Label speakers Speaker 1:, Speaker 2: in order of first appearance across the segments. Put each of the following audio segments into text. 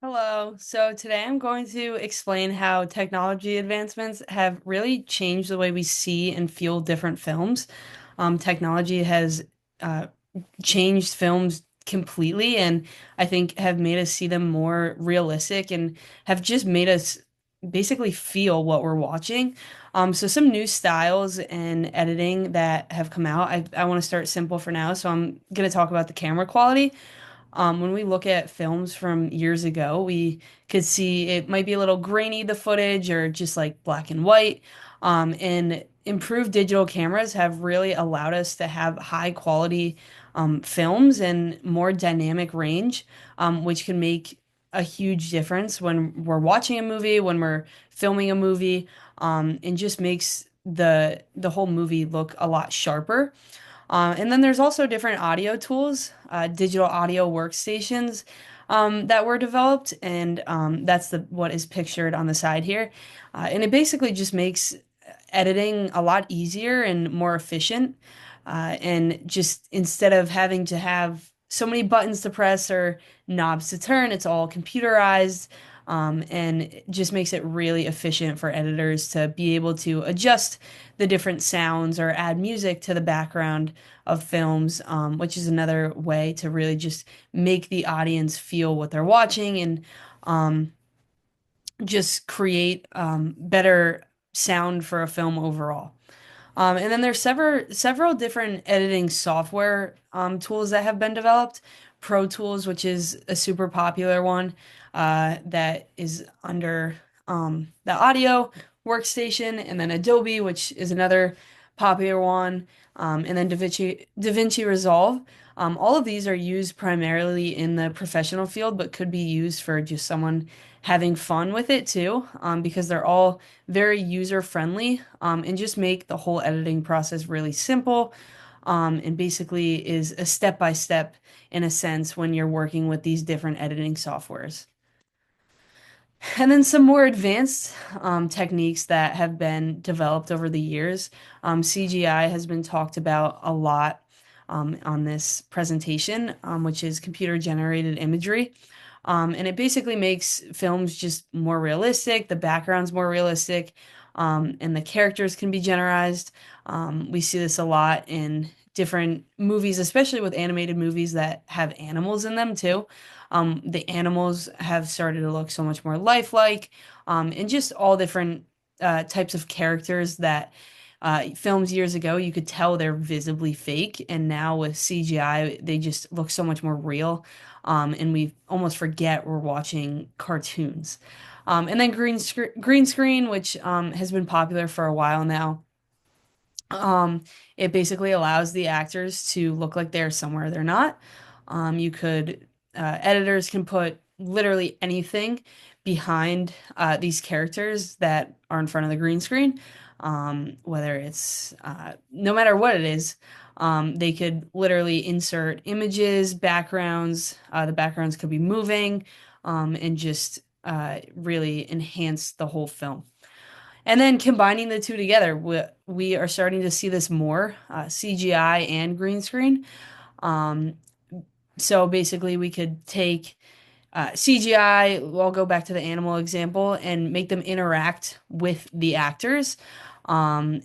Speaker 1: Hello. So today I'm going to explain how technology advancements have really changed the way we see and feel different films. Technology has uh, changed films completely, and I think have made us see them more realistic and have just made us basically feel what we're watching. So some new styles and editing that have come out. I want to start simple for now, so I'm going to talk about the camera quality. When we look at films from years ago, we could see it might be a little grainy, the footage, or just like black and white. And improved digital cameras have really allowed us to have high quality films and more dynamic range, which can make a huge difference when we're watching a movie, when we're filming a movie, and just makes the whole movie look a lot sharper. And then there's also different audio tools, digital audio workstations that were developed, and that's the what is pictured on the side here. And it basically just makes editing a lot easier and more efficient. And just instead of having to have so many buttons to press or knobs to turn, it's all computerized. And it just makes it really efficient for editors to be able to adjust the different sounds or add music to the background of films, which is another way to really just make the audience feel what they're watching and um, just create better sound for a film overall. And then there's several different editing software tools that have been developed. Pro Tools, which is a super popular one that is under the audio workstation, and then Adobe, which is another popular one, and then DaVinci Resolve. All of these are used primarily in the professional field, but could be used for just someone having fun with it too, because they're all very user friendly, and just make the whole editing process really simple, and basically is a step by step in a sense when you're working with these different editing softwares. And then some more advanced techniques that have been developed over the years. CGI has been talked about a lot on this presentation, which is computer generated imagery. And it basically makes films just more realistic, the background's more realistic, and the characters can be generalized. We see this a lot in different movies, especially with animated movies that have animals in them too. The animals have started to look so much more lifelike, and just all different types of characters that films years ago you could tell they're visibly fake, and now with CGI they just look so much more real, and we almost forget we're watching cartoons. And then green screen, which has been popular for a while now. Um, it basically allows the actors to look like they're somewhere they're not. You could, editors can put literally anything behind these characters that are in front of the green screen, whether it's no matter what it is. They could literally insert images, backgrounds. The backgrounds could be moving, and just really enhance the whole film. And then combining the two together, we are starting to see this more, CGI and green screen. Um, so basically, we could take CGI, I'll go back to the animal example, and make them interact with the actors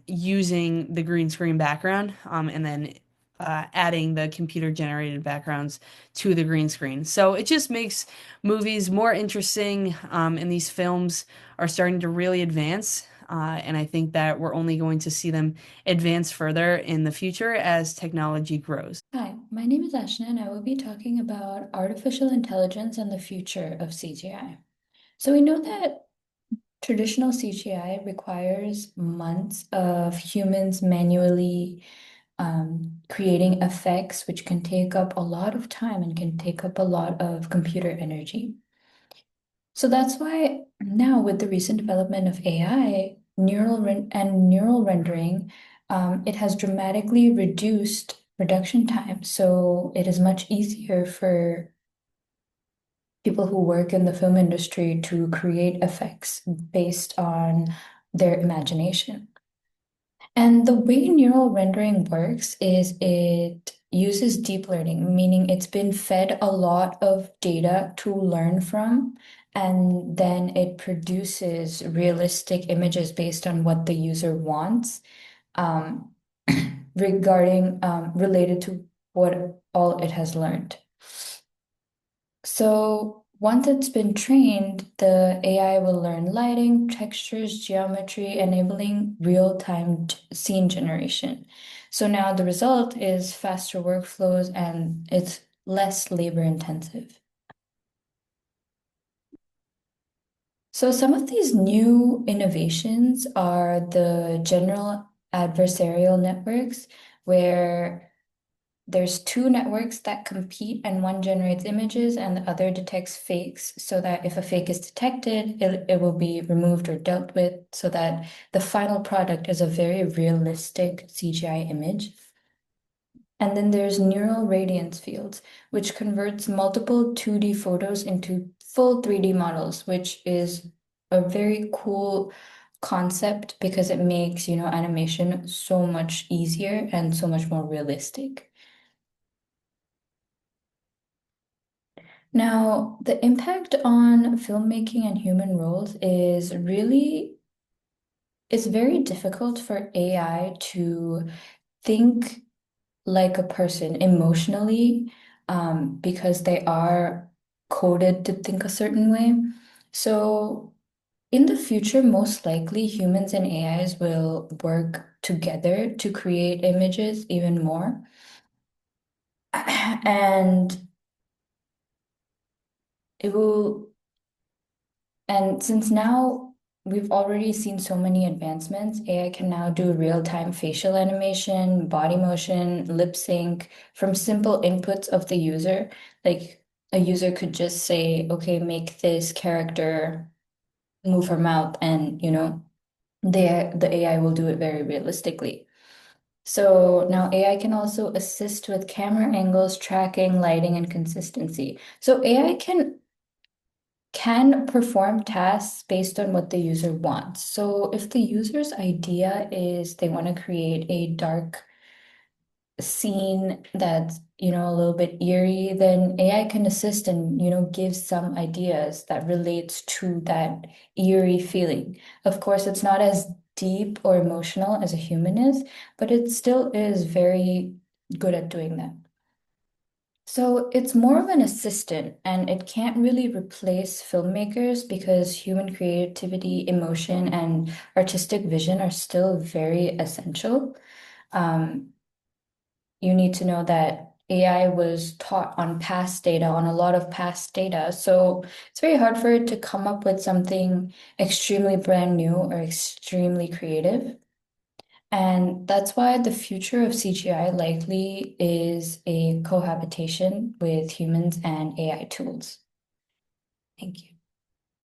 Speaker 1: using the green screen background, and then adding the computer generated backgrounds to the green screen. So it just makes movies more interesting, and these films are starting to really advance. And I think that we're only going to see them advance further in the future as technology grows.
Speaker 2: Hi, my name is Ashna, and I will be talking about artificial intelligence and the future of CGI. So we know that traditional CGI requires months of humans manually creating effects, which can take up a lot of time and can take up a lot of computer energy. So that's why now, with the recent development of AI, neural rendering, it has dramatically reduced production time. So it is much easier for people who work in the film industry to create effects based on their imagination. And the way neural rendering works is it uses deep learning, meaning it's been fed a lot of data to learn from, and then it produces realistic images based on what the user wants, um, related to what all it has learned. So once it's been trained, the AI will learn lighting, textures, geometry, enabling real-time scene generation. So now the result is faster workflows and it's less labor intensive. So some of these new innovations are the general adversarial networks, where there's two networks that compete, and one generates images and the other detects fakes, so that if a fake is detected, it will be removed or dealt with, so that the final product is a very realistic CGI image. And then there's neural radiance fields, which converts multiple 2D photos into full 3D models, which is a very cool concept because it makes, animation so much easier and so much more realistic. Now, the impact on filmmaking and human roles is really, it's very difficult for AI to think like a person emotionally, because they are coded to think a certain way. So in the future, most likely humans and AIs will work together to create images even more. And it will And since now we've already seen so many advancements, AI can now do real-time facial animation, body motion, lip sync from simple inputs of the user. Like a user could just say, okay, make this character move her mouth, and the AI will do it very realistically. So now AI can also assist with camera angles, tracking, lighting, and consistency. So AI can perform tasks based on what the user wants. So if the user's idea is they want to create a dark scene that's, a little bit eerie, then AI can assist and, give some ideas that relates to that eerie feeling. Of course, it's not as deep or emotional as a human is, but it still is very good at doing that. So it's more of an assistant, and it can't really replace filmmakers because human creativity, emotion, and artistic vision are still very essential. Um, you need to know that AI was taught on past data, on a lot of past data. So it's very hard for it to come up with something extremely brand new or extremely creative. And that's why the future of CGI likely is a cohabitation with humans and AI tools. Thank you.